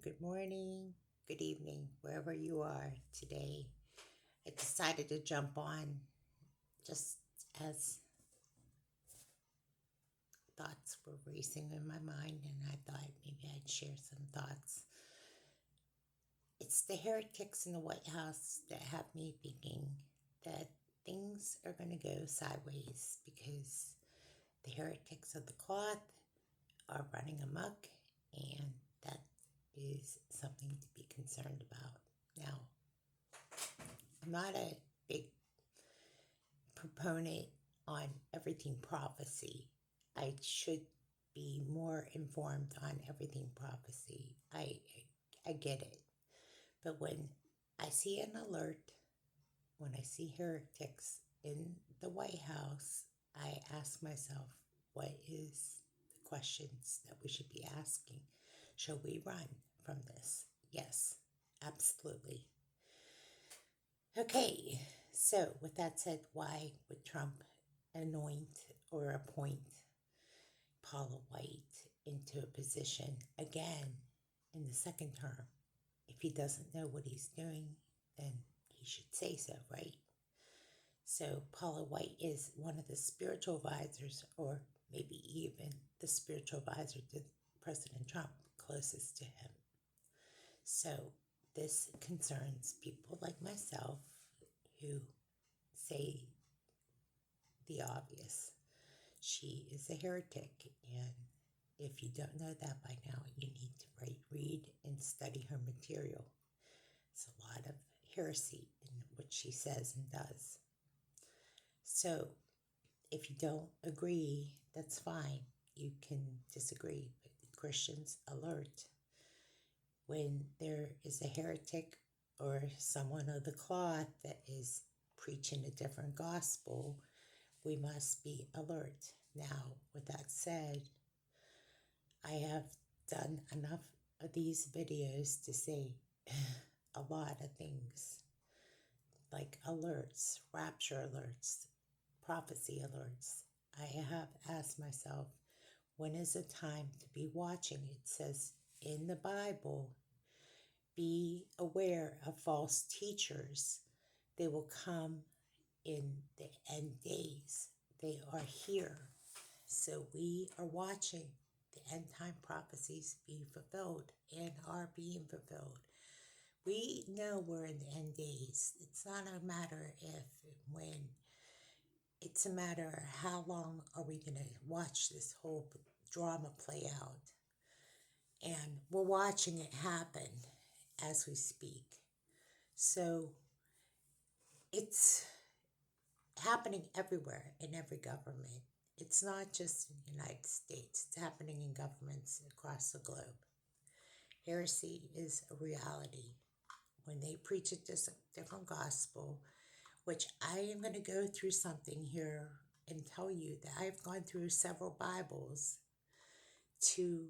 good morning, good evening, wherever you are today. I decided to jump on just as thoughts were racing in my mind, and I thought maybe I'd share some thoughts. It's the heretics in the White House that have me thinking that things are going to go sideways because the heretics of the cloth are running amok, and that is something to be concerned about. Now, I'm not a big proponent on everything prophecy. I should be more informed on everything prophecy. I get it. But when I see an alert, when I see heretics in the White House, I ask myself, what is the questions that we should be asking? Shall we run from this? Yes, absolutely. Okay, so with that said, why would Trump anoint or appoint Paula White into a position again in the second term? If he doesn't know what he's doing, then he should say so, right? So Paula White is one of the spiritual advisors, or maybe even the spiritual advisor to President Trump, closest to him. So this concerns people like myself who say the obvious. She is a heretic, and if you don't know that by now, you need to read and study her material. It's a lot of heresy in what she says and does. So if you don't agree, that's fine. You can disagree, but Christians alert. When there is a heretic or someone of the cloth that is preaching a different gospel, we must be alert. Now, with that said, I have done enough of these videos to say a lot of things like alerts, rapture alerts, prophecy alerts. I have asked myself, when is the time to be watching? It says in the Bible, be aware of false teachers. They will come in the end days. They are here. So we are watching the end time prophecies be fulfilled and are being fulfilled. We know we're in the end days. It's not a matter if and when. It's a matter of how long are we going to watch this whole drama play out. And we're watching it happen as we speak. So it's happening everywhere in every government. It's not just in the United States. It's happening in governments across the globe. Heresy is a reality. When they preach a different gospel, which I am going to go through something here and tell you that I've gone through several Bibles to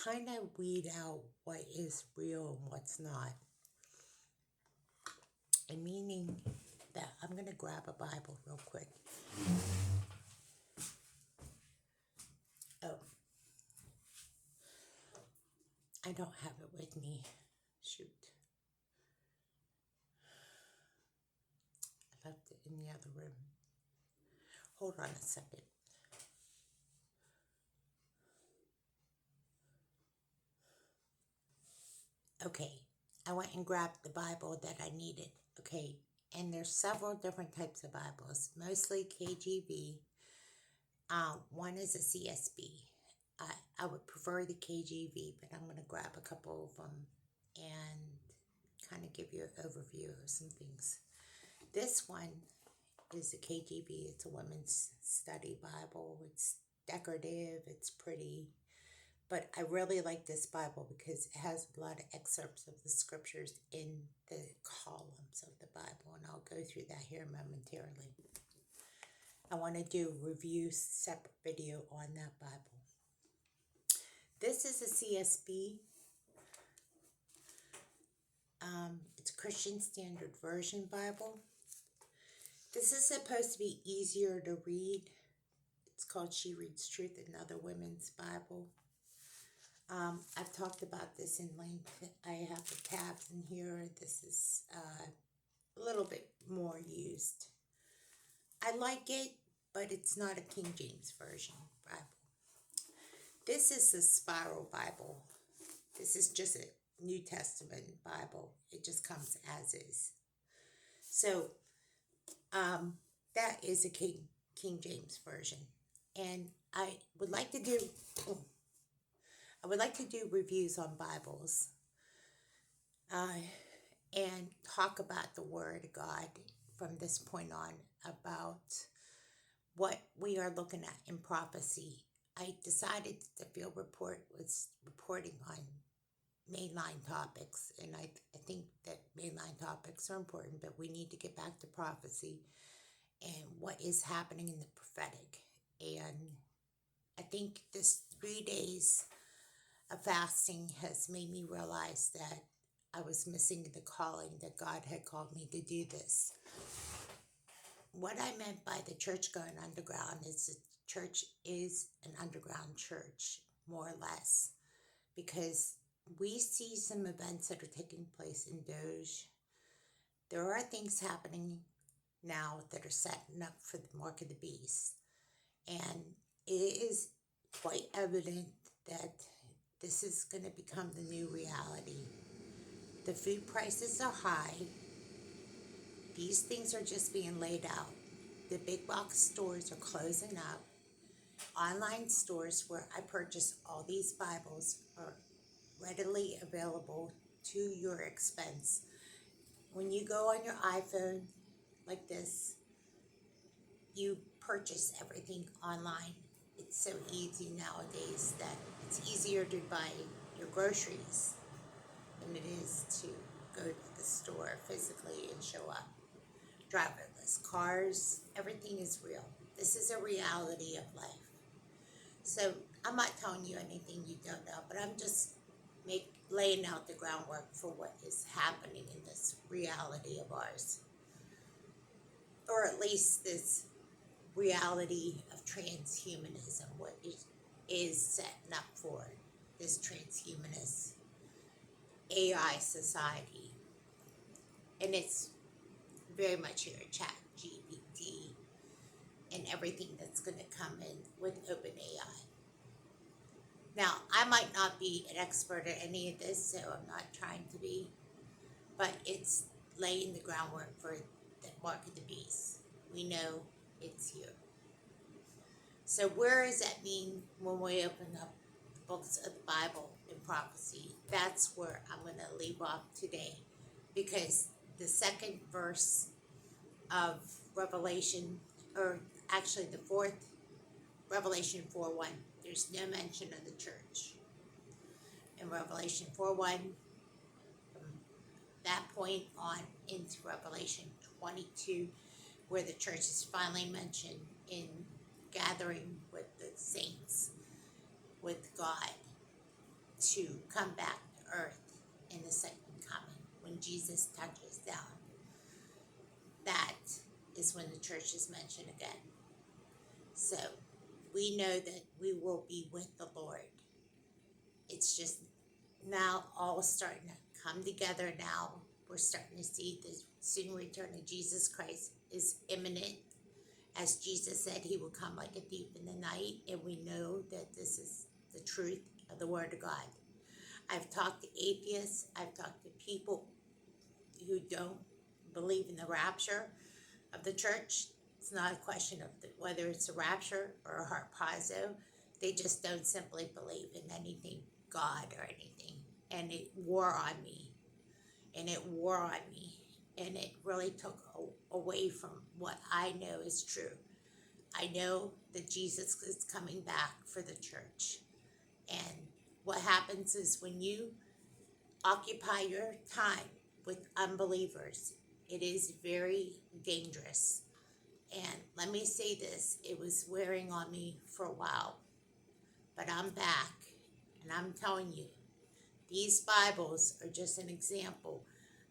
kind of weed out what is real and what's not. And meaning that I'm going to grab a Bible real quick. Oh, I don't have it with me. Shoot. I left it in the other room. Hold on a second. Okay, I went and grabbed the Bible that I needed. Okay, and there's several different types of Bibles, mostly KJV. One is a CSB. I would prefer the KJV, but I'm going to grab a couple of them and kind of give you an overview of some things. This one is the KJV. It's a women's study Bible. It's decorative. It's pretty. But I really like this Bible because it has a lot of excerpts of the scriptures in the columns of the Bible. And I'll go through that here momentarily. I want to do a review separate video on that Bible. This is a CSB. It's a Christian Standard Version Bible. This is supposed to be easier to read. It's called She Reads Truth, Another Women's Bible. I've talked about this in length. I have the tabs in here. This is a little bit more used. I like it, but it's not a King James Version Bible. This is the Spiral Bible. This is just a New Testament Bible. It just comes as is. So um, that is a King James Version. And would like to do I would like to do reviews on Bibles uh, and talk about the Word of God from this point on, about what we are looking at in prophecy. I decided the field report was reporting on mainline topics, and I think that mainline topics are important, but we need to get back to prophecy and what is happening in the prophetic. And I think this 3 days of fasting has made me realize that I was missing the calling that God had called me to do this. What I meant by the church going underground is the church is an underground church, more or less, because we see some events that are taking place in Doge. There are things happening now that are setting up for the mark of the beast. And it is quite evident that this is going to become the new reality. The food prices are high. These things are just being laid out. The big box stores are closing up. Online stores where I purchase all these Bibles are readily available to your expense. When you go on your iPhone like this, you purchase everything online. It's so easy nowadays that it's easier to buy your groceries than it is to go to the store physically and show up. Driverless cars, everything is real. This is a reality of life. So I'm not telling you anything you don't know, but I'm just laying out the groundwork for what is happening in this reality of ours. Or at least this reality of transhumanism, what is setting up for this transhumanist AI society. And it's very much here, Chat GPT and everything that's going to come in with OpenAI. Now, I might not be an expert at any of this, so I'm not trying to be, but it's laying the groundwork for the mark of the beast. We know it's here. So where does that mean when we open up the books of the Bible and prophecy? That's where I'm going to leave off today, because the second verse of Revelation, or actually the fourth, Revelation 4:1, there's no mention of the church. In Revelation 4:1, from that point on into Revelation 22, where the church is finally mentioned in gathering with the saints, with God, to come back to earth in the second coming, when Jesus touches down. That is when the church is mentioned again. So we know that we will be with the Lord. It's just now all starting to come together now. We're starting to see the soon return of Jesus Christ is imminent. As Jesus said, he will come like a thief in the night, and we know that this is the truth of the Word of God. I've talked to atheists. I've talked to people who don't believe in the rapture of the church. It's not a question of whether it's a rapture or a harpazo. They just don't simply believe in anything God or anything. And it wore on me. And it wore on me. And it really took away from what I know is true. I know that Jesus is coming back for the church. And what happens is when you occupy your time with unbelievers, it is very dangerous. And let me say this, it was wearing on me for a while, but I'm back, and I'm telling you, these Bibles are just an example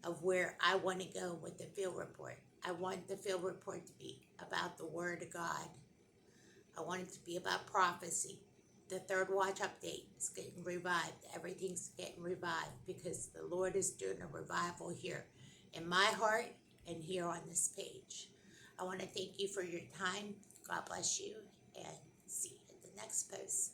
of where I want to go with the field report. I want the field report to be about the Word of God. I want it to be about prophecy. The third watch update is getting revived. Everything's getting revived because the Lord is doing a revival here in my heart and here on this page. I want to thank you for your time. God bless you, and see you at the next post.